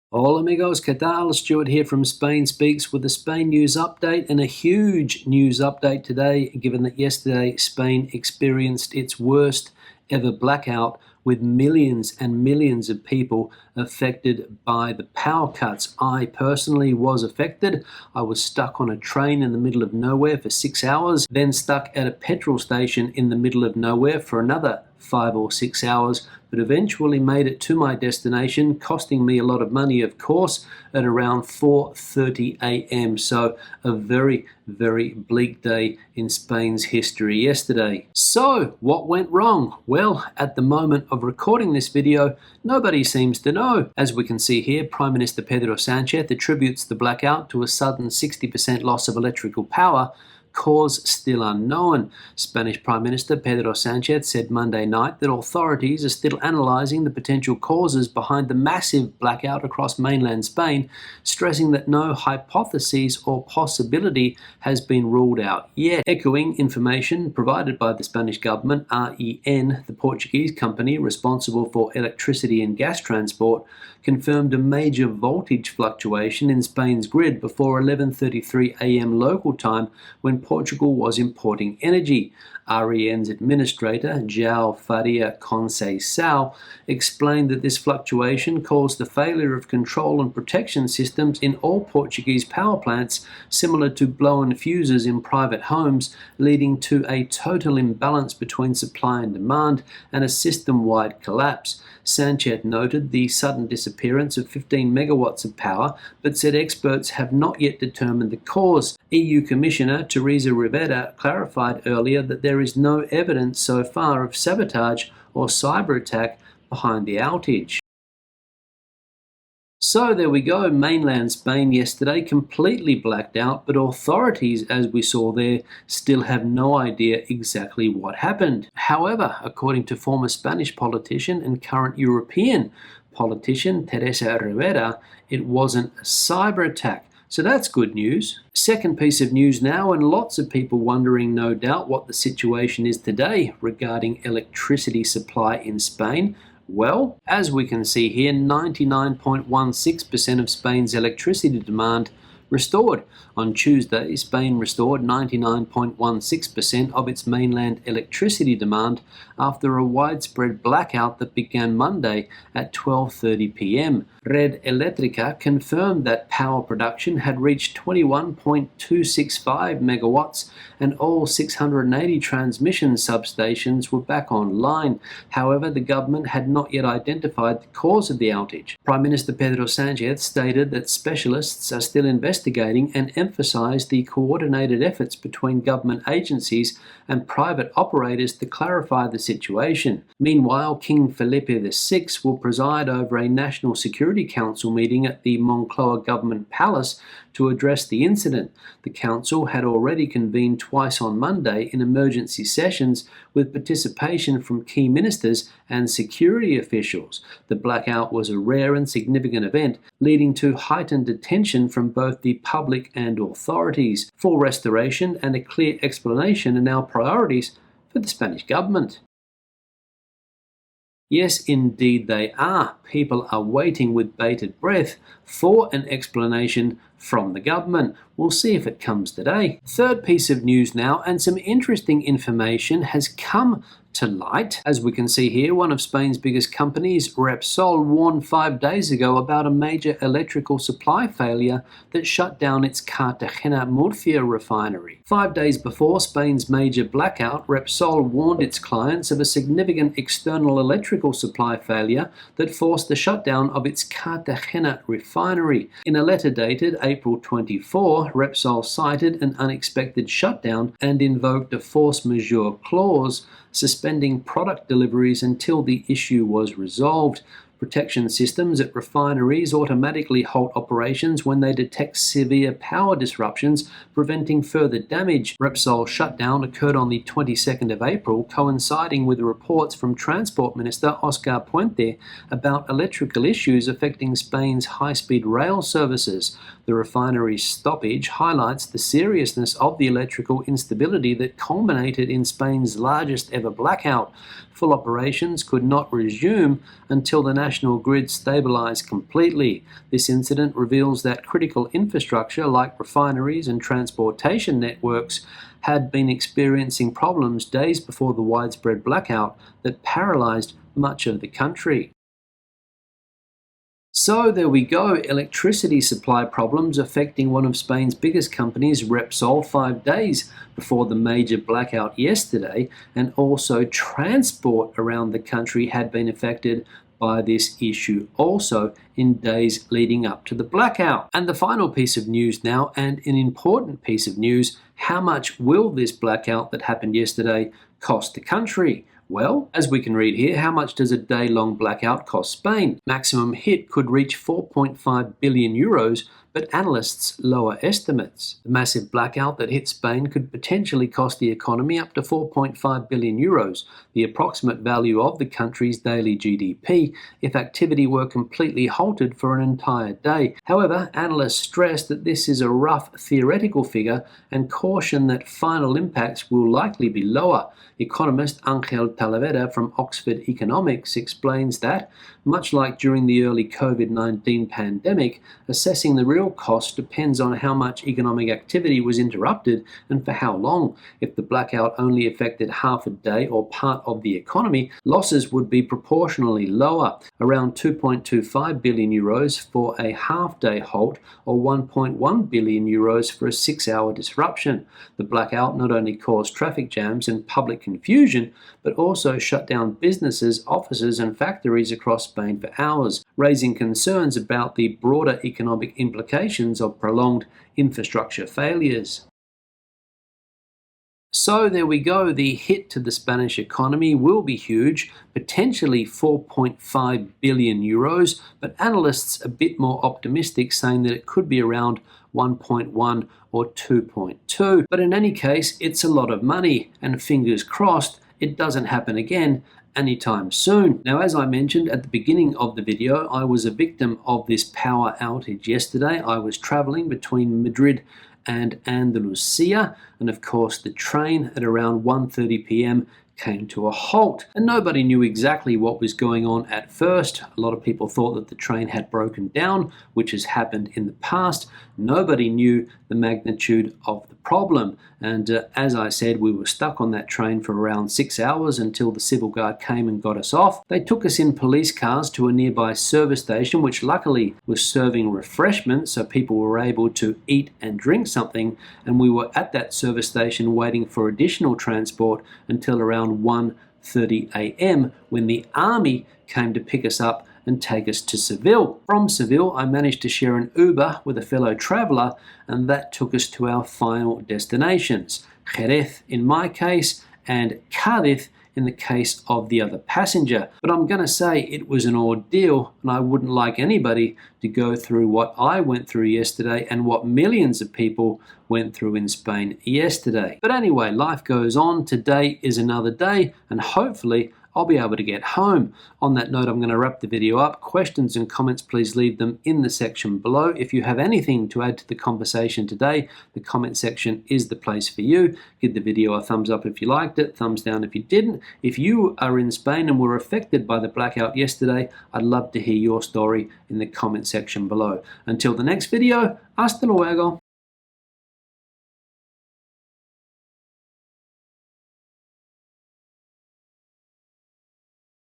Hola amigos, ¿qué tal? Stuart here from Spain Speaks with a Spain news update, and a huge news update today, given that yesterday Spain experienced its worst ever blackout, with millions and millions of people affected by the power cuts. I personally was affected. I was stuck on a train in the middle of nowhere for 6 hours, then stuck at a petrol station in the middle of nowhere for another 5 or 6 hours, but eventually made it to my destination, costing me a lot of money, of course, at around 4:30 a.m. So a very, very bleak day in Spain's history yesterday. So what went wrong? Well, at the moment of recording this video, nobody seems to know. As we can see here, Prime Minister Pedro Sánchez attributes the blackout to a sudden 60% loss of electrical power, cause still unknown. Spanish Prime Minister Pedro Sánchez said Monday night that authorities are still analysing the potential causes behind the massive blackout across mainland Spain, stressing that no hypothesis or possibility has been ruled out yet. Echoing information provided by the Spanish government, REN, the Portuguese company responsible for electricity and gas transport, confirmed a major voltage fluctuation in Spain's grid before 11:33 a.m. local time, when Portugal was importing energy. REN's administrator, João Faria Conceição, explained that this fluctuation caused the failure of control and protection systems in all Portuguese power plants, similar to blown fuses in private homes, leading to a total imbalance between supply and demand and a system-wide collapse. Sánchez noted the sudden disappearance of 15 megawatts of power, but said experts have not yet determined the cause. EU Commissioner Teresa Rivera clarified earlier that there is no evidence so far of sabotage or cyber attack behind the outage. So there we go, mainland Spain yesterday completely blacked out, but authorities, as we saw there, still have no idea exactly what happened. However, according to former Spanish politician and current European politician Teresa Rivera, it wasn't a cyber attack. So that's good news. Second piece of news now, and lots of people wondering, no doubt, what the situation is today regarding electricity supply in Spain. Well, as we can see here, 99.16% of Spain's electricity demand restored. On Tuesday, Spain restored 99.16% of its mainland electricity demand after a widespread blackout that began Monday at 12:30 p.m. Red Eléctrica confirmed that power production had reached 21.265 megawatts and all 680 transmission substations were back online. However, the government had not yet identified the cause of the outage. Prime Minister Pedro Sánchez stated that specialists are still investigating and emphasized the coordinated efforts between government agencies and private operators to clarify the situation. Meanwhile, King Felipe VI will preside over a National Security Council meeting at the Moncloa Government Palace to address the incident. The council had already convened twice on Monday in emergency sessions with participation from key ministers and security officials. The blackout was a rare and significant event, leading to heightened attention from both the public and authorities. Full restoration and a clear explanation are now priorities for the Spanish government. Yes, indeed they are. People are waiting with bated breath for an explanation from the government. We'll see if it comes today. Third piece of news now, and some interesting information has come to light. As we can see here, one of Spain's biggest companies, Repsol, warned 5 days ago about a major electrical supply failure that shut down its Cartagena Murcia refinery. 5 days before Spain's major blackout, Repsol warned its clients of a significant external electrical supply failure that forced the shutdown of its Cartagena refinery. In a letter dated April 24, Repsol cited an unexpected shutdown and invoked a force majeure clause, suspending product deliveries until the issue was resolved. Protection systems at refineries automatically halt operations when they detect severe power disruptions, preventing further damage. Repsol's shutdown occurred on the 22nd of April, coinciding with reports from Transport Minister Oscar Puente about electrical issues affecting Spain's high-speed rail services. The refinery's stoppage highlights the seriousness of the electrical instability that culminated in Spain's largest ever blackout. full operations could not resume until the national grid stabilized completely. This incident reveals that critical infrastructure like refineries and transportation networks had been experiencing problems days before the widespread blackout that paralyzed much of the country. So there we go, electricity supply problems affecting one of Spain's biggest companies, Repsol, 5 days before the major blackout yesterday, and also transport around the country had been affected by this issue also in days leading up to the blackout. And the final piece of news now, and an important piece of news, how much will this blackout that happened yesterday cost the country? Well, as we can read here, how much does a day-long blackout cost Spain? Maximum hit could reach 4.5 billion euros, but analysts lower estimates. The massive blackout that hit Spain could potentially cost the economy up to 4.5 billion euros, the approximate value of the country's daily GDP, if activity were completely halted for an entire day. However, analysts stress that this is a rough theoretical figure and caution that final impacts will likely be lower. Economist Ángel Talavera from Oxford Economics explains that, much like during the early COVID-19 pandemic, assessing the real cost depends on how much economic activity was interrupted and for how long. If the blackout only affected half a day or part of the economy, losses would be proportionally lower, around 2.25 billion euros for a half-day halt or 1.1 billion euros for a 6-hour disruption. The blackout not only caused traffic jams and public confusion, but also shut down businesses, offices and factories across Spain for hours, raising concerns about the broader economic implications of prolonged infrastructure failures. So there we go, the hit to the Spanish economy will be huge, potentially 4.5 billion euros, but analysts a bit more optimistic, saying that it could be around 1.1 or 2.2. But in any case, it's a lot of money, and fingers crossed it doesn't happen again anytime soon. Now, as I mentioned at the beginning of the video, I was a victim of this power outage yesterday. I was traveling between Madrid and Andalusia, and of course the train at around 1:30 p.m. came to a halt, and nobody knew exactly what was going on at first. A lot of people thought that the train had broken down, which has happened in the past. Nobody knew the magnitude of the problem, and as I said, we were stuck on that train for around 6 hours until the civil guard came and got us off. They took us in police cars to a nearby service station, which luckily was serving refreshments, so people were able to eat and drink something, and we were at that service station waiting for additional transport until around 1:30 a.m. when the army came to pick us up and take us to Seville. From Seville, I managed to share an Uber with a fellow traveller, and that took us to our final destinations, Jerez in my case, and Cádiz in the case of the other passenger. But I'm going to say it was an ordeal, and I wouldn't like anybody to go through what I went through yesterday and what millions of people went through in Spain yesterday. But anyway, life goes on. Today is another day, and hopefully I'll be able to get home. On that note, I'm going to wrap the video up. Questions and comments, please leave them in the section below. If you have anything to add to the conversation today, the comment section is the place for you. Give the video a thumbs up if you liked it, thumbs down if you didn't. If you are in Spain and were affected by the blackout yesterday, I'd love to hear your story in the comment section below. Until the next video, hasta luego.